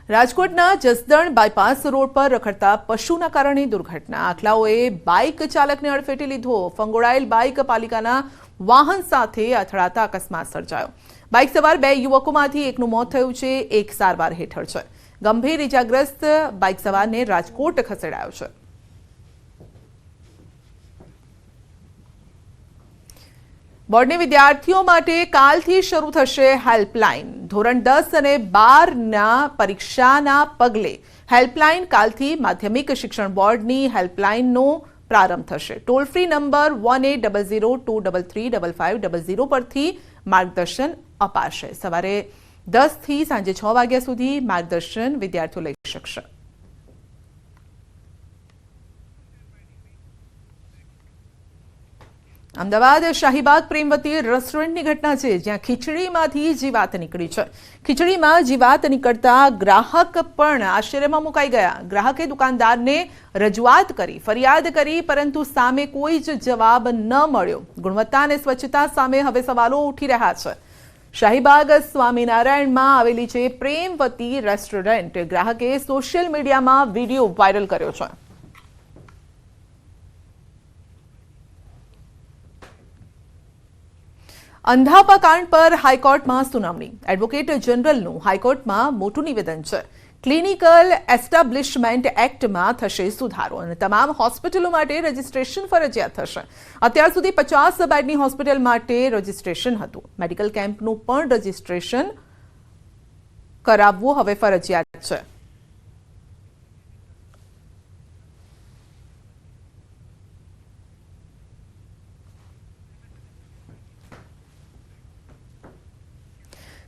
રાજકોટના Jasdan bypass road પર રખડતા પશુના કારણે દુર્ઘટના। આખલાઓએ બાઇક ચાલકને અડફેટે લીધો। ફંગોળાયેલ બાઇક પાલિકાના વાહન સાથે અથડાતા અકસ્માત સર્જાયો। બાઇક સવાર બે યુવકોમાંથી એકનું મોત થયું છે, એક સારવાર હેઠળ છે। ગંભીર ઇજાગ્રસ્ત બાઇક સવારને રાજકોટ ખસેડાયો છે। બોર્ડની વિદ્યાર્થીઓ માટે કાલથી શરૂ થશે હેલ્પલાઇન। ધોરણ 10 અને 12ના પરીક્ષાના પગલે હેલ્પલાઇન કાલથી માધ્યમિક શિક્ષણ બોર્ડની હેલ્પલાઇનનો પ્રારંભ થશે। ટોલ ફ્રી નંબર 1800233550 પરથી માર્ગદર્શન અપાશે। સવારે 10 થી સાંજે 6 વાગ્યા સુધી માર્ગદર્શન વિદ્યાર્થીઓ લઈ શકશે। અમદાવાદ શાહીબાગ પ્રેમવતી રેસ્ટોરન્ટની ઘટના છે, જ્યાં ખીચડીમાંથી જીવાત નીકળી છે। ખીચડીમાં જીવાત નીકળતા ગ્રાહક પણ આશ્ચર્યમાં મુકાઈ ગયા। ગ્રાહકે દુકાનદારને રજૂઆત કરી, ફરિયાદ કરી, પરંતુ સામે કોઈ જ જવાબ ન મળ્યો। ગુણવત્તા અને સ્વચ્છતા સામે હવે સવાલો ઉઠી રહ્યા છે। શાહીબાગ સ્વામિનારાયણમાં આવેલી છે પ્રેમવતી રેસ્ટોરન્ટ। ગ્રાહકે સોશિયલ મીડિયામાં વિડીયો વાયરલ કર્યો છે। અંધાપા કાંડ પર હાઈકોર્ટમાં સુનાવણી। એડવોકેટ જનરલનું હાઈકોર્ટમાં મોટું નિવેદન છે। ક્લિનિકલ એસ્ટાબ્લિશમેન્ટ એક્ટમાં થશે સુધારો અને તમામ હોસ્પિટલો માટે રજીસ્ટ્રેશન ફરજિયાત થશે। અત્યાર સુધી 50 બેડની હોસ્પિટલ માટે રજીસ્ટ્રેશન હતું। મેડિકલ કેમ્પનું પણ રજીસ્ટ્રેશન કરાવવું હવે ફરજિયાત છે।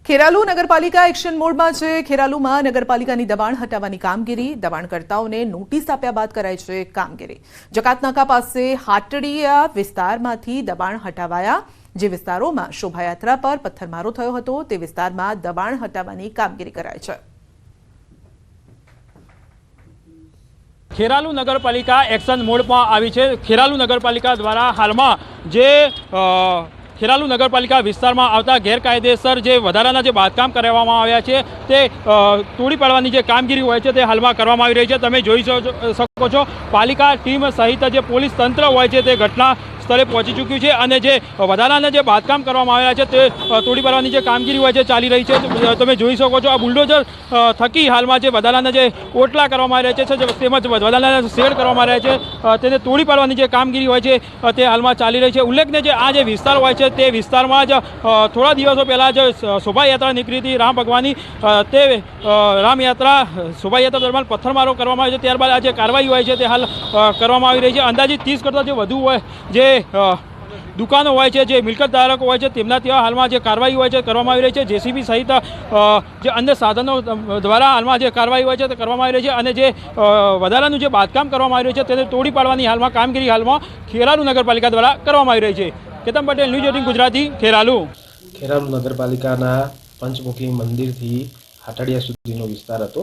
ખેરાલુ નગરપાલિકા એક્શન મોડમાં છે। ખેરાલુમાં નગરપાલિકાની દબાણ હટાવવાની કામગીરી, દબાણકર્તાઓને નોટિસ આપ્યા બાદ કરાઈ છે કામગીરી। જકાતનાકા પાસે હાટડીયા વિસ્તારમાંથી દબાણ હટાવાયા। જે વિસ્તારોમાં શોભાયાત્રા પર પથ્થરમારો થયો હતો તે વિસ્તારમાં દબાણ હટાવવાની કામગીરી કરાઈ છે। ખેરાલુ નગરપાલિકા એક્શન મોડમાં આવી છે। ખેરાલુ નગરપાલિકા દ્વારા હાલમાં જે ખેરાલુ નગરપાલિકા વિસ્તારમાં આવતા ગેરકાયદેસર જે વધારાના જે બાંધકામ કરવામાં આવ્યા છે તે તોડી પાડવાની જે કામગીરી હોય છે તે હાલમાં કરવામાં આવી રહી છે। તમે જોઈ શકો છો પાલિકા ટીમ સહિત જે પોલીસ તંત્ર હોય છે તે ઘટના સ્થળે પહોંચી ચૂક્યું છે અને જે વધારાના જે બાંધકામ કરવામાં આવ્યા છે તે તોડી પાડવાની જે કામગીરી હોય છે ચાલી રહી છે। તમે જોઈ શકો છો આ બુલડોઝર થકી હાલમાં જે વધારાના જે ઓટલા કરવામાં આવ્યા છે તેમજ વધારાના શેડ કરવામાં આવ્યા છે તેને તોડી પાડવાની જે કામગીરી હોય છે તે હાલમાં ચાલી રહી છે। ઉલ્લેખનીય જે આ જે વિસ્તાર હોય છે તે વિસ્તારમાં જ થોડા દિવસો પહેલાં જ શોભાયાત્રા નીકળી હતી રામ ભગવાનની। તે રામયાત્રા શોભાયાત્રા દરમિયાન પથ્થરમારો કરવામાં આવ્યો છે, ત્યારબાદ આ જે કાર્યવાહી હોય છે તે હાલ કરવામાં આવી રહી છે। અંદાજિત 30 કરતાં જે વધુ હોય જે દુકાનો હોય છે, જે મિલકત ધારકો હોય છે તેમના ત્યાં હાલમાં જે કાર્યવાહી હોય છે કરવામાં આવી રહી છે। જેસીબી સહિત જે અન્ય સાધનો દ્વારા હાલમાં જે કાર્યવાહી હોય છે તે કરવામાં આવી રહી છે અને જે વધારાનું જે બાંધકામ કરવામાં આવી રહ્યું છે તેને તોડી પાડવાની હાલમાં કામગીરી હાલમાં ખેરાલુ નગરપાલિકા દ્વારા કરવામાં આવી રહી છે। કેતન પટેલ, ન્યૂઝ 18 ગુજરાતી, ખેરાલુ। ખેરાલુ નગરપાલિકાના પંચમુખી મંદિરથી હાટડિયા સુધીનો વિસ્તાર હતો,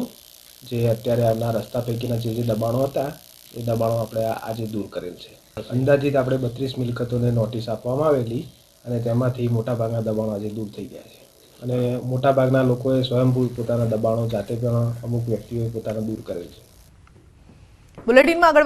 જે અત્યારે આવનાર રસ્તા પૈકીના જે દબાણો હતા એ દબાણો આપણે આજે દૂર કરેલ છે। અંદાજિત આપણે 32 મિલકતોને નોટિસ આપવામાં આવેલી અને તેમાંથી મોટાભાગના દબાણો આજે દૂર થઈ ગયા છે અને મોટાભાગના લોકોએ સ્વયંભૂ પોતાના દબાણો જાતે પણ અમુક વ્યક્તિઓએ પોતાના દૂર કરેલ છે। બુલેટિનમાં આગળ